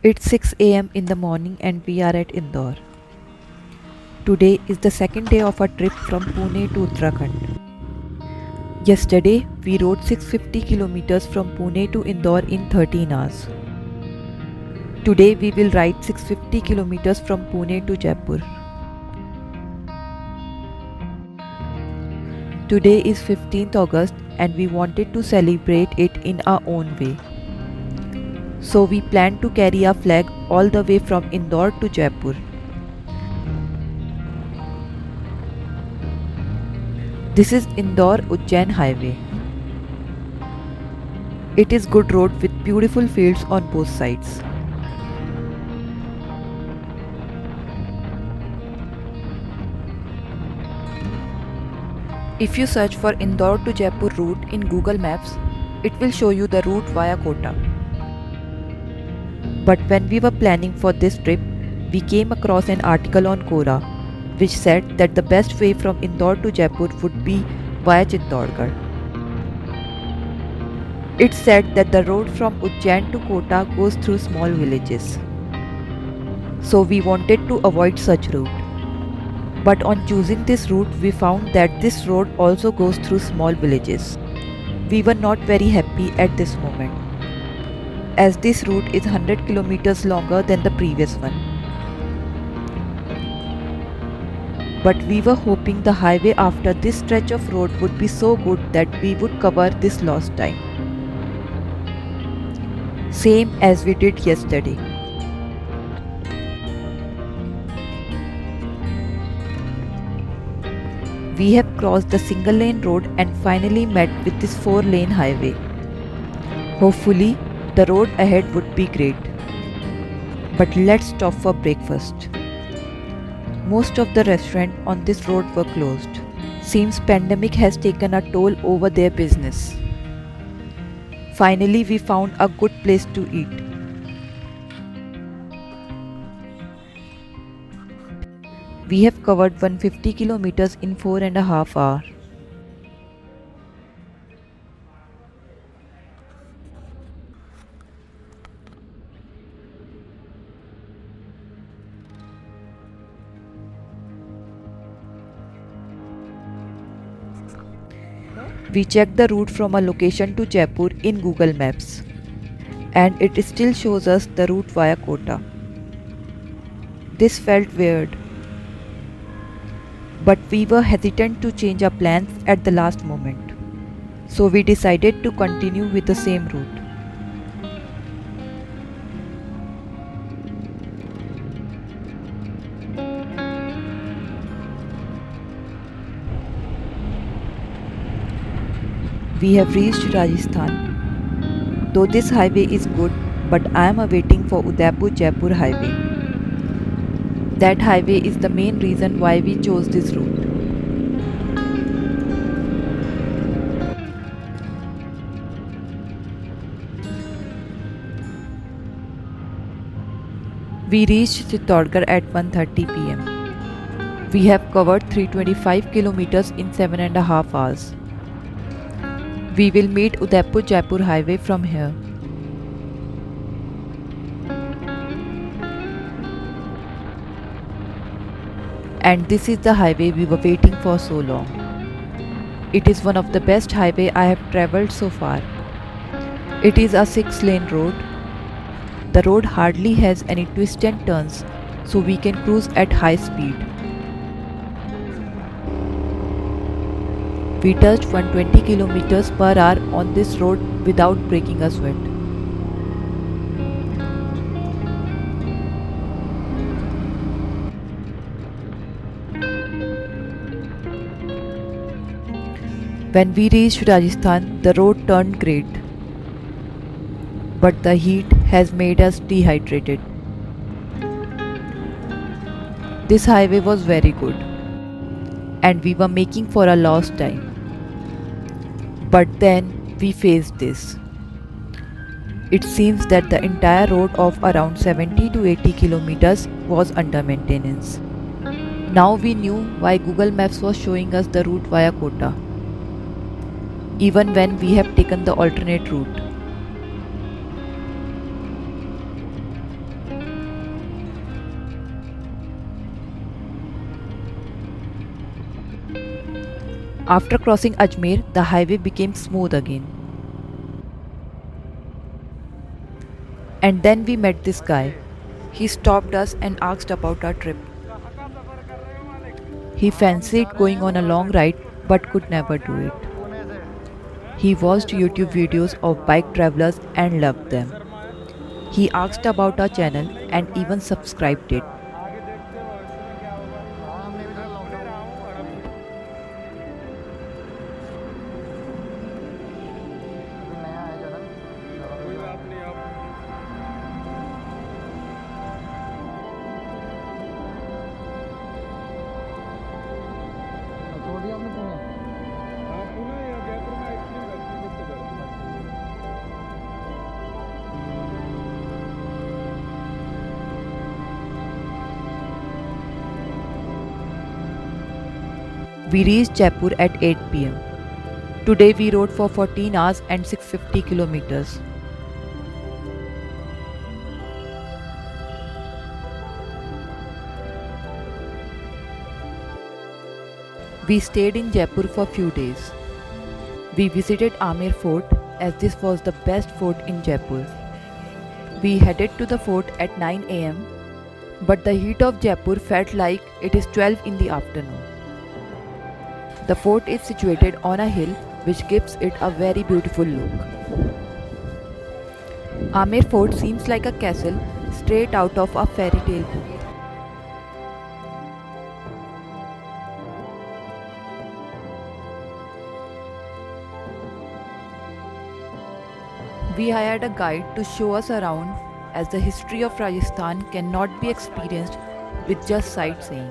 It's 6 a.m. in the morning and we are at Indore. Today is the second day of our trip from Pune to Uttarakhand. Yesterday, we rode 650 kilometers from Pune to Indore in 13 hours. Today, we will ride 650 kilometers from Pune to Jaipur. Today is 15th August and we wanted to celebrate it in our own way. So we plan to carry our flag all the way from Indore to Jaipur. This is Indore-Ujjain highway. It is good road with beautiful fields on both sides. If you search for Indore to Jaipur route in Google Maps, it will show you the route via Kota. But when we were planning for this trip, we came across an article on Quora which said that the best way from Indore to Jaipur would be via Chittorgarh. It said that the road from Ujjain to Kota goes through small villages. So we wanted to avoid such route. But on choosing this route, we found that this road also goes through small villages. We were not very happy at this moment, as this route is 100 kilometers longer than the previous one. But we were hoping the highway after this stretch of road would be so good that we would cover this lost time. Same as we did yesterday. We have crossed the single lane road and finally met with this 4-lane highway. Hopefully, the road ahead would be great. But let's stop for breakfast. Most of the restaurants on this road were closed. Seems pandemic has taken a toll over their business. Finally, we found a good place to eat. We have covered 150 kilometers in 4.5 hours. We checked the route from a location to Jaipur in Google Maps, and it still shows us the route via Kota. This felt weird, but we were hesitant to change our plans at the last moment, so we decided to continue with the same route. We have reached Rajasthan. Though this highway is good, but I am awaiting for Udaipur-Jaipur highway. That highway is the main reason why we chose this route. We reached Chittorgarh at 1:30 p.m. We have covered 325 kilometers in 7.5 hours. We will meet Udaipur-Jaipur highway from here. And this is the highway we were waiting for so long. It is one of the best highway I have travelled so far. It is a 6-lane road. The road hardly has any twists and turns, so we can cruise at high speed. We touched 120 kilometers per hour on this road without breaking a sweat. When we reached Rajasthan, the road turned great, but the heat has made us dehydrated. This highway was very good, and we were making for a lost time. But then we faced this. It seems that the entire road of around 70 to 80 kilometers was under maintenance. Now we knew why Google Maps was showing us the route via Kota, even when we have taken the alternate route. After crossing Ajmer, the highway became smooth again. And then we met this guy. He stopped us and asked about our trip. He fancied going on a long ride but could never do it. He watched YouTube videos of bike travelers and loved them. He asked about our channel and even subscribed it. We reached Jaipur at 8 pm. Today we rode for 14 hours and 650 kilometers. We stayed in Jaipur for few days. We visited Amer fort as this was the best fort in Jaipur. We headed to the fort at 9 am, but the heat of Jaipur felt like it is 12 in the afternoon. The fort is situated on a hill which gives it a very beautiful look. Amer fort seems like a castle straight out of a fairy tale book. We hired a guide to show us around as the history of Rajasthan cannot be experienced with just sightseeing.